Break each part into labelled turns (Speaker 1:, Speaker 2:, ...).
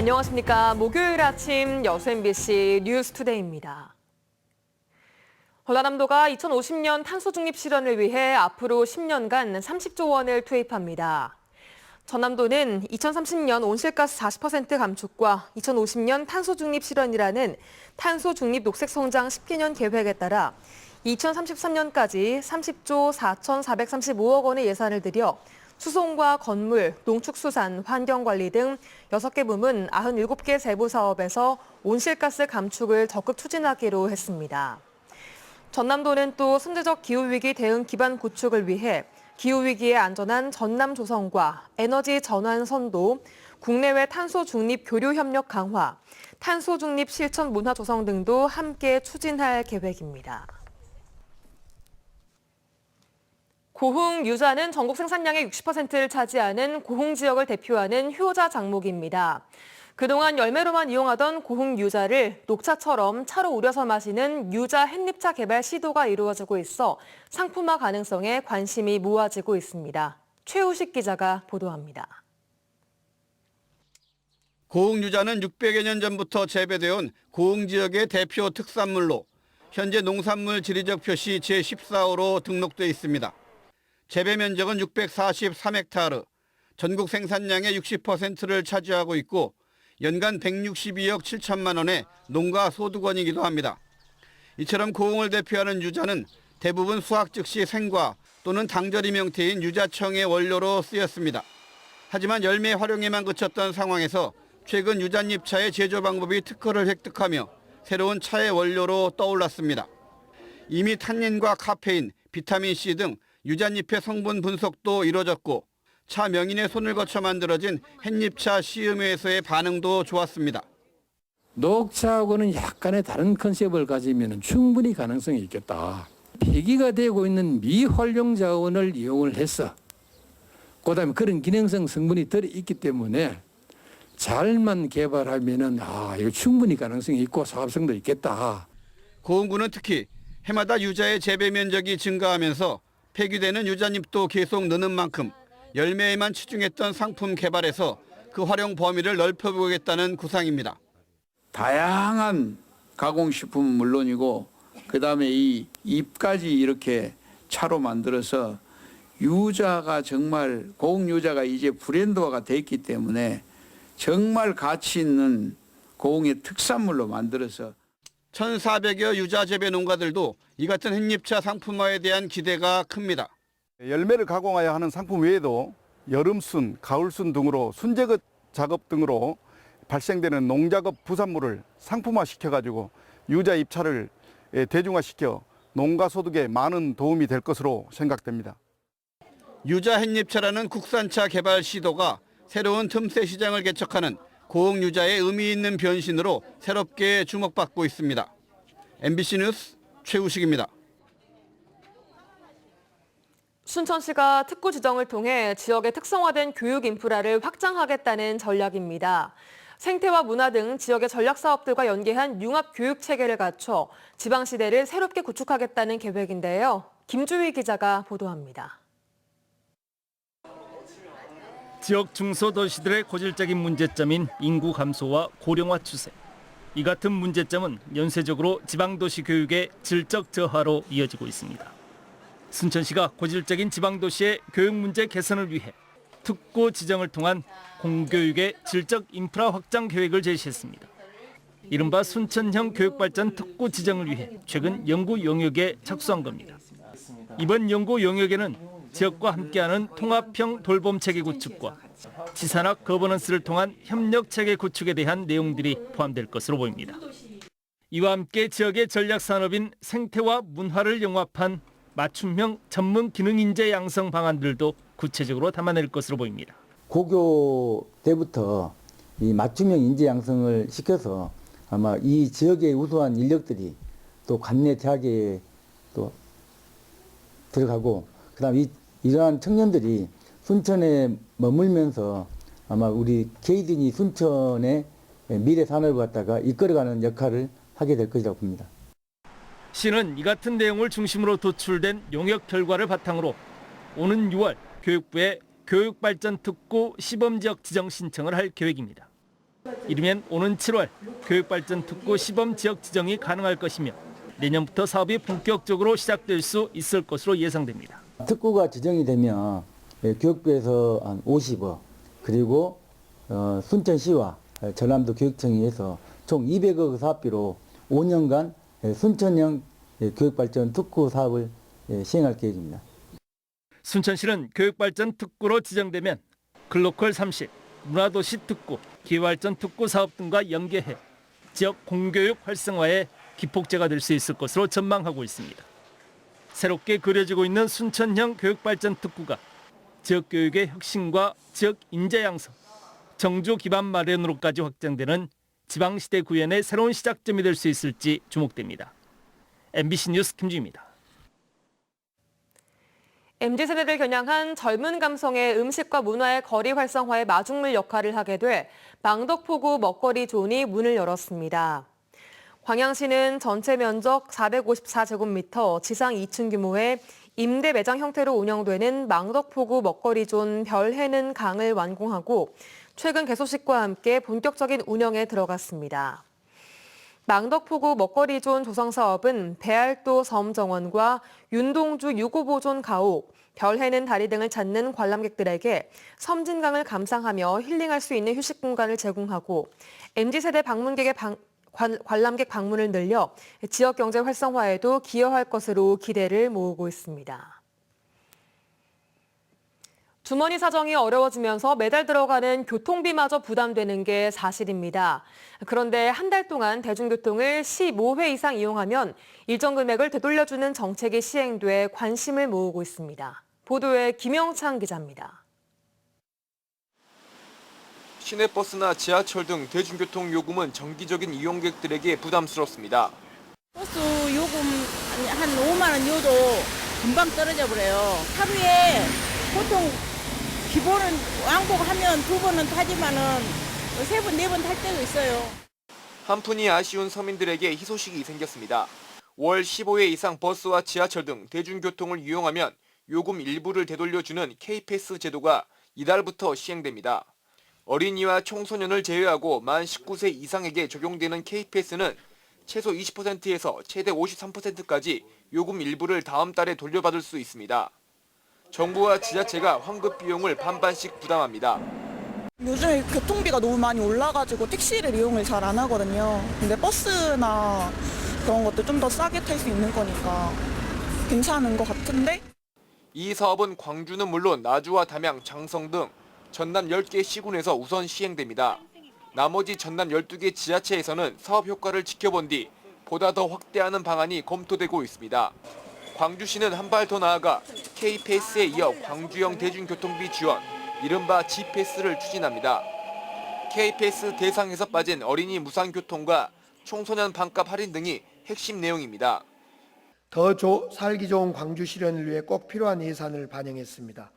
Speaker 1: 안녕하십니까. 목요일 아침 여수 MBC 뉴스투데이입니다. 전라남도가 2050년 탄소 중립 실현을 위해 앞으로 10년간 30조 원을 투입합니다. 전남도는 2030년 온실가스 40% 감축과 2050년 탄소 중립 실현이라는 탄소 중립 녹색 성장 10개년 계획에 따라 2033년까지 30조 4,435억 원의 예산을 들여 수송과 건물, 농축수산, 환경관리 등 6개 부문 97개 세부 사업에서 온실가스 감축을 적극 추진하기로 했습니다. 전남도는 또 선제적 기후위기 대응 기반 구축을 위해 기후위기에 안전한 전남 조성과 에너지 전환 선도, 국내외 탄소 중립 교류 협력 강화, 탄소 중립 실천 문화 조성 등도 함께 추진할 계획입니다. 고흥 유자는 전국 생산량의 60%를 차지하는 고흥 지역을 대표하는 효자 작목입니다. 그동안 열매로만 이용하던 고흥 유자를 녹차처럼 차로 우려서 마시는 유자 햇잎차 개발 시도가 이루어지고 있어 상품화 가능성에 관심이 모아지고 있습니다. 최우식 기자가 보도합니다.
Speaker 2: 고흥 유자는 600여 년 전부터 재배되어 온 고흥 지역의 대표 특산물로 현재 농산물 지리적 표시 제14호로 등록돼 있습니다. 재배 면적은 643헥타르, 전국 생산량의 60%를 차지하고 있고 연간 162억 7천만 원의 농가 소득원이기도 합니다. 이처럼 고흥을 대표하는 유자는 대부분 수확 즉시 생과 또는 당절임 형태인 유자청의 원료로 쓰였습니다. 하지만 열매 활용에만 그쳤던 상황에서 최근 유자잎차의 제조 방법이 특허를 획득하며 새로운 차의 원료로 떠올랐습니다. 이미 탄닌과 카페인, 비타민C 등 유자잎의 성분 분석도 이뤄졌고 차 명인의 손을 거쳐 만들어진 햇잎차 시음회에서의 반응도 좋았습니다.
Speaker 3: 녹차하고는 약간의 다른 컨셉을 가지면 충분히 가능성이 있겠다. 폐기가 되고 있는 미활용 자원을 이용을 해서 그다음에 그런 기능성 성분이 들어있기 때문에 잘만 개발하면은 이거 충분히 가능성이 있고 사업성도 있겠다.
Speaker 2: 고흥군은 특히 해마다 유자의 재배 면적이 증가하면서 폐기되는 유자잎도 계속 느는 만큼 열매에만 치중했던 상품 개발에서 그 활용 범위를 넓혀보겠다는 구상입니다.
Speaker 4: 다양한 가공식품은 물론이고 그다음에 이 잎까지 이렇게 차로 만들어서 유자가 정말 고흥 유자가 이제 브랜드화가 돼 있기 때문에 정말 가치 있는 고흥의 특산물로 만들어서
Speaker 2: 1,400여 유자 재배 농가들도 이 같은 햇잎차 상품화에 대한 기대가 큽니다.
Speaker 5: 열매를 가공하여 하는 상품 외에도 여름순, 가을순 등으로 순제거 작업 등으로 발생되는 농작업 부산물을 상품화시켜가지고 유자 잎차를 대중화시켜 농가 소득에 많은 도움이 될 것으로 생각됩니다.
Speaker 2: 유자 햇잎차라는 국산차 개발 시도가 새로운 틈새 시장을 개척하는 고흥 유자의 의미 있는 변신으로 새롭게 주목받고 있습니다. MBC 뉴스 최우식입니다.
Speaker 1: 순천시가 특구 지정을 통해 지역의 특성화된 교육 인프라를 확장하겠다는 전략입니다. 생태와 문화 등 지역의 전략 사업들과 연계한 융합 교육 체계를 갖춰 지방시대를 새롭게 구축하겠다는 계획인데요. 김주희 기자가 보도합니다.
Speaker 6: 지역 중소도시들의 고질적인 문제점인 인구 감소와 고령화 추세. 이 같은 문제점은 연쇄적으로 지방도시 교육의 질적 저하로 이어지고 있습니다. 순천시가 고질적인 지방도시의 교육 문제 개선을 위해 특구 지정을 통한 공교육의 질적 인프라 확장 계획을 제시했습니다. 이른바 순천형 교육발전 특구 지정을 위해 최근 연구 용역에 착수한 겁니다. 이번 연구 용역에는 지역과 함께하는 통합형 돌봄체계 구축과 지산학 거버넌스를 통한 협력체계 구축에 대한 내용들이 포함될 것으로 보입니다. 이와 함께 지역의 전략산업인 생태와 문화를 영합한 맞춤형 전문 기능인재 양성 방안들도 구체적으로 담아낼 것으로 보입니다.
Speaker 7: 고교 때부터 이 맞춤형 인재 양성을 시켜서 아마 이 지역의 우수한 인력들이 또 관내 대학에 또 들어가고 그다음 이러한 청년들이 순천에 머물면서 아마 우리 케이든이 순천의 미래 산업을 갖다가 이끌어가는 역할을 하게 될 것이라고 봅니다.
Speaker 6: 시는 이 같은 내용을 중심으로 도출된 용역 결과를 바탕으로 오는 6월 교육부에 교육발전특구 시범지역 지정 신청을 할 계획입니다. 이르면 오는 7월 교육발전 특구 시범 지역 지정이 가능할 것이며 내년부터 사업이 본격적으로 시작될 수 있을 것으로 예상됩니다.
Speaker 7: 특구가 지정이 되면 교육부에서 한 50억 그리고 순천시와 전남도 교육청이 해서 총 200억 사업비로 5년간 순천형 교육발전 특구 사업을 시행할 계획입니다.
Speaker 6: 순천시는 교육발전 특구로 지정되면 글로컬 30, 문화도시 특구, 기회발전 특구 사업 등과 연계해 지역 공교육 활성화에 기폭제가 될 수 있을 것으로 전망하고 있습니다. 새롭게 그려지고 있는 순천형 교육발전 특구가 지역 교육의 혁신과 지역 인재 양성, 정주 기반 마련으로까지 확장되는 지방시대 구현의 새로운 시작점이 될 수 있을지 주목됩니다. MBC 뉴스 김주희입니다.
Speaker 1: MZ세대를 겨냥한 젊은 감성의 음식과 문화의 거리 활성화에 마중물 역할을 하게 돼 망덕포구 먹거리 존이 문을 열었습니다. 광양시는 전체 면적 454제곱미터, 지상 2층 규모의 임대 매장 형태로 운영되는 망덕포구 먹거리 존 별해는 강을 완공하고 최근 개소식과 함께 본격적인 운영에 들어갔습니다. 망덕포구 먹거리 존 조성 사업은 배알도 섬정원과 윤동주 655존 가옥, 별해는 다리 등을 찾는 관람객들에게 섬진강을 감상하며 힐링할 수 있는 휴식 공간을 제공하고 MZ세대 관람객 방문을 늘려 지역 경제 활성화에도 기여할 것으로 기대를 모으고 있습니다. 주머니 사정이 어려워지면서 매달 들어가는 교통비마저 부담되는 게 사실입니다. 그런데 한 달 동안 대중교통을 15회 이상 이용하면 일정 금액을 되돌려주는 정책이 시행돼 관심을 모으고 있습니다. 보도에 김영창 기자입니다.
Speaker 8: 시내버스나 지하철 등 대중교통 요금은 정기적인 이용객들에게 부담스럽습니다.
Speaker 9: 버스 요금 한 5만 원 요도 금방 떨어져 버려요. 하루에 보통 기본은 왕복하면 2번은 타지만은 3번, 4번 탈 때도 있어요.
Speaker 8: 한푼이 아쉬운 서민들에게 희소식이 생겼습니다. 월 15회 이상 버스와 지하철 등 대중교통을 이용하면 요금 일부를 되돌려주는 K패스 제도가 이달부터 시행됩니다. 어린이와 청소년을 제외하고 만 19세 이상에게 적용되는 K패스는 최소 20%에서 최대 53%까지 요금 일부를 다음 달에 돌려받을 수 있습니다. 정부와 지자체가 환급 비용을 반반씩 부담합니다.
Speaker 10: 요즘 교통비가 너무 많이 올라가지고 택시를 이용을 잘 안 하거든요. 근데 버스나 그런 것도 좀 더 싸게 탈 수 있는 거니까 괜찮은 것 같은데?
Speaker 8: 이 사업은 광주는 물론 나주와 담양, 장성 등 전남 10개 시군에서 우선 시행됩니다. 나머지 전남 12개 지자체에서는 사업 효과를 지켜본 뒤 보다 더 확대하는 방안이 검토되고 있습니다. 광주시는 한 발 더 나아가 K패스에 이어 광주형 대중교통비 지원, 이른바 G패스를 추진합니다. K패스 대상에서 빠진 어린이 무상교통과 청소년 반값 할인 등이 핵심 내용입니다.
Speaker 11: 더 살기 좋은 광주 실현을 위해 꼭 필요한 예산을 반영했습니다.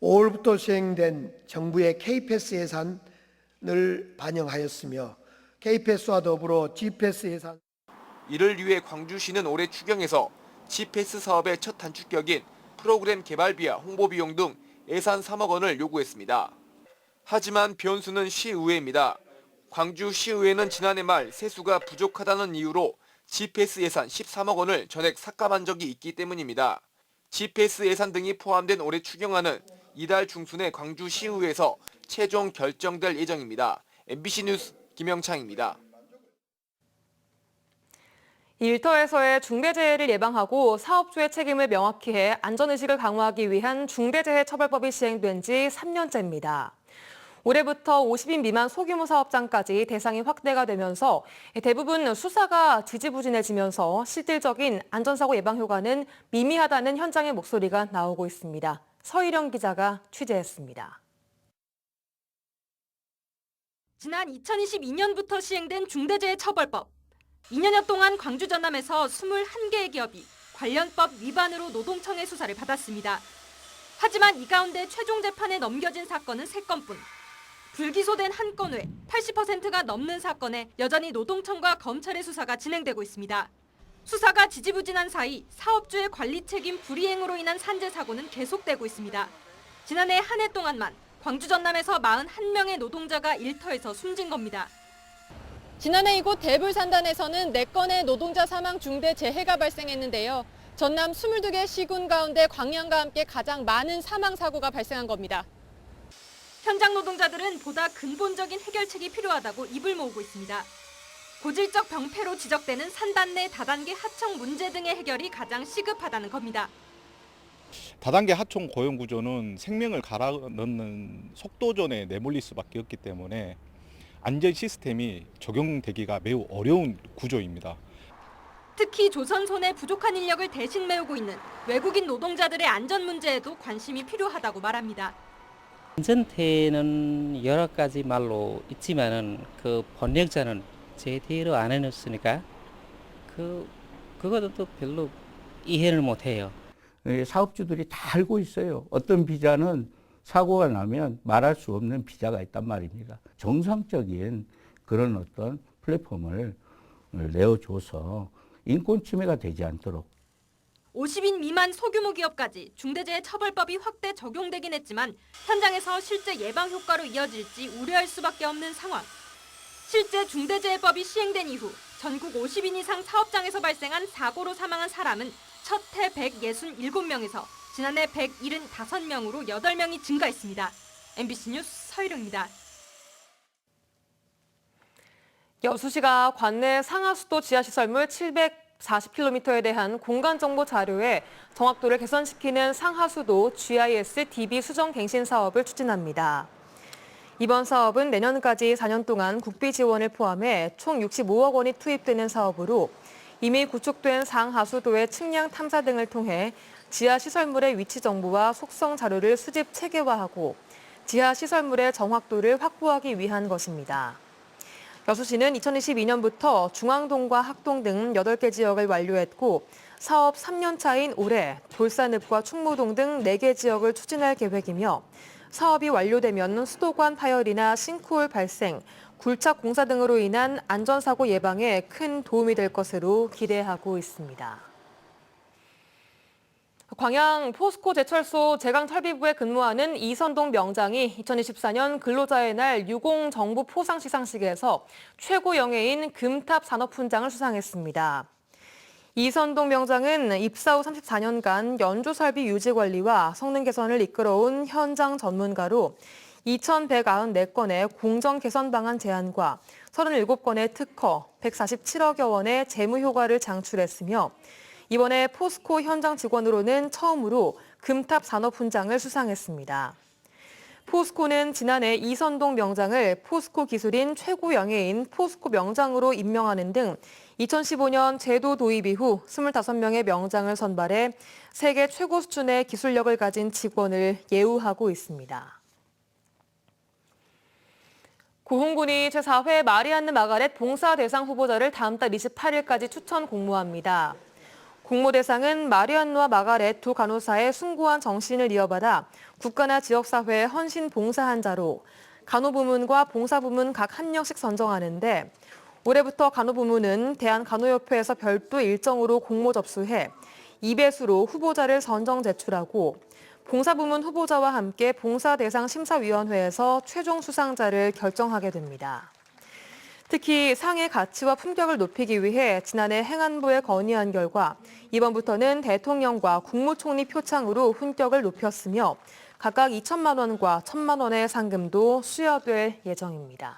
Speaker 11: 5월부터 시행된 정부의 K패스 예산을 반영하였으며 K패스와 더불어 G패스 예산.
Speaker 8: 이를 위해 광주시는 올해 추경에서 G패스 사업의 첫 단축격인 프로그램 개발비와 홍보비용 등 예산 3억 원을 요구했습니다. 하지만 변수는 시의회입니다. 광주시의회는 지난해 말 세수가 부족하다는 이유로 G패스 예산 13억 원을 전액 삭감한 적이 있기 때문입니다. G패스 예산 등이 포함된 올해 추경안은 이달 중순에 광주시의회에서 최종 결정될 예정입니다. MBC 뉴스 김영창입니다.
Speaker 1: 일터에서의 중대재해를 예방하고 사업주의 책임을 명확히 해 안전의식을 강화하기 위한 중대재해처벌법이 시행된 지 3년째입니다. 올해부터 50인 미만 소규모 사업장까지 대상이 확대가 되면서 대부분 수사가 지지부진해지면서 실질적인 안전사고 예방 효과는 미미하다는 현장의 목소리가 나오고 있습니다. 서희령 기자가 취재했습니다.
Speaker 12: 지난 2022년부터 시행된 중대재해처벌법. 2년여 동안 광주 전남에서 21개의 기업이 관련 법 위반으로 노동청의 수사를 받았습니다. 하지만 이 가운데 최종 재판에 넘겨진 사건은 3건뿐. 불기소된 한 건 외 80%가 넘는 사건에 여전히 노동청과 검찰의 수사가 진행되고 있습니다. 수사가 지지부진한 사이 사업주의 관리 책임 불이행으로 인한 산재 사고는 계속되고 있습니다. 지난해 한 해 동안만 광주 전남에서 41명의 노동자가 일터에서 숨진 겁니다.
Speaker 1: 지난해 이곳 대불산단에서는 4건의 노동자 사망 중대 재해가 발생했는데요. 전남 22개 시군 가운데 광양과 함께 가장 많은 사망 사고가 발생한 겁니다.
Speaker 12: 현장 노동자들은 보다 근본적인 해결책이 필요하다고 입을 모으고 있습니다. 고질적 병폐로 지적되는 산단 내 다단계 하청 문제 등의 해결이 가장 시급하다는 겁니다.
Speaker 13: 다단계 하청 고용 구조는 생명을 갈아 넣는 속도전에 내몰릴 수밖에 없기 때문에 안전 시스템이 적용되기가 매우 어려운 구조입니다.
Speaker 12: 특히 조선손의 부족한 인력을 대신 메우고 있는 외국인 노동자들의 안전 문제에도 관심이 필요하다고 말합니다.
Speaker 14: 안전태는 여러 가지 말로 있지만은 그 번역자는 제대로 안 해놨으니까 그것도 별로 이해를 못 해요.
Speaker 4: 사업주들이 다 알고 있어요. 어떤 비자는 사고가 나면 말할 수 없는 비자가 있단 말입니다. 정상적인 그런 어떤 플랫폼을 내어줘서 인권 침해가 되지 않도록.
Speaker 12: 50인 미만 소규모 기업까지 중대재해처벌법이 확대 적용되긴 했지만 현장에서 실제 예방 효과로 이어질지 우려할 수밖에 없는 상황. 실제 중대재해법이 시행된 이후 전국 50인 이상 사업장에서 발생한 사고로 사망한 사람은 첫 해 167명에서 지난해 175명으로 8명이 증가했습니다. MBC 뉴스 서희룡입니다.
Speaker 1: 여수시가 관내 상하수도 지하시설물 740km에 대한 공간정보 자료의 정확도를 개선시키는 상하수도 GIS DB 수정 갱신 사업을 추진합니다. 이번 사업은 내년까지 4년 동안 국비 지원을 포함해 총 65억 원이 투입되는 사업으로 이미 구축된 상하수도의 측량 탐사 등을 통해 지하시설물의 위치 정보와 속성 자료를 수집 체계화하고 지하시설물의 정확도를 확보하기 위한 것입니다. 여수시는 2022년부터 중앙동과 학동 등 8개 지역을 완료했고 사업 3년 차인 올해 돌산읍과 충무동 등 4개 지역을 추진할 계획이며 사업이 완료되면 수도관 파열이나 싱크홀 발생, 굴착 공사 등으로 인한 안전사고 예방에 큰 도움이 될 것으로 기대하고 있습니다. 광양 포스코 제철소 제강설비부에 근무하는 이선동 명장이 2024년 근로자의 날 유공 정부 포상 시상식에서 최고 영예인 금탑 산업훈장을 수상했습니다. 이선동 명장은 입사 후 34년간 연조 설비 유지 관리와 성능 개선을 이끌어온 현장 전문가로 2,194건의 공정 개선 방안 제안과 37건의 특허, 147억여 원의 재무 효과를 장출했으며 이번에 포스코 현장 직원으로는 처음으로 금탑 산업훈장을 수상했습니다. 포스코는 지난해 이선동 명장을 포스코 기술인 최고 영예인 포스코 명장으로 임명하는 등 2015년 제도 도입 이후 25명의 명장을 선발해 세계 최고 수준의 기술력을 가진 직원을 예우하고 있습니다. 고흥군이 제4회 마리안느 마가렛 봉사 대상 후보자를 다음 달 28일까지 추천 공모합니다. 공모 대상은 마리안느와 마가렛 두 간호사의 숭고한 정신을 이어받아 국가나 지역사회에 헌신 봉사한 자로 간호부문과 봉사부문 각 1명씩 선정하는데 올해부터 간호부문은 대한간호협회에서 별도 일정으로 공모 접수해 2배수로 후보자를 선정 제출하고 봉사부문 후보자와 함께 봉사대상 심사위원회에서 최종 수상자를 결정하게 됩니다. 특히 상의 가치와 품격을 높이기 위해 지난해 행안부에 건의한 결과 이번부터는 대통령과 국무총리 표창으로 훈격을 높였으며 각각 2천만 원과 1,000만 원의 상금도 수여될 예정입니다.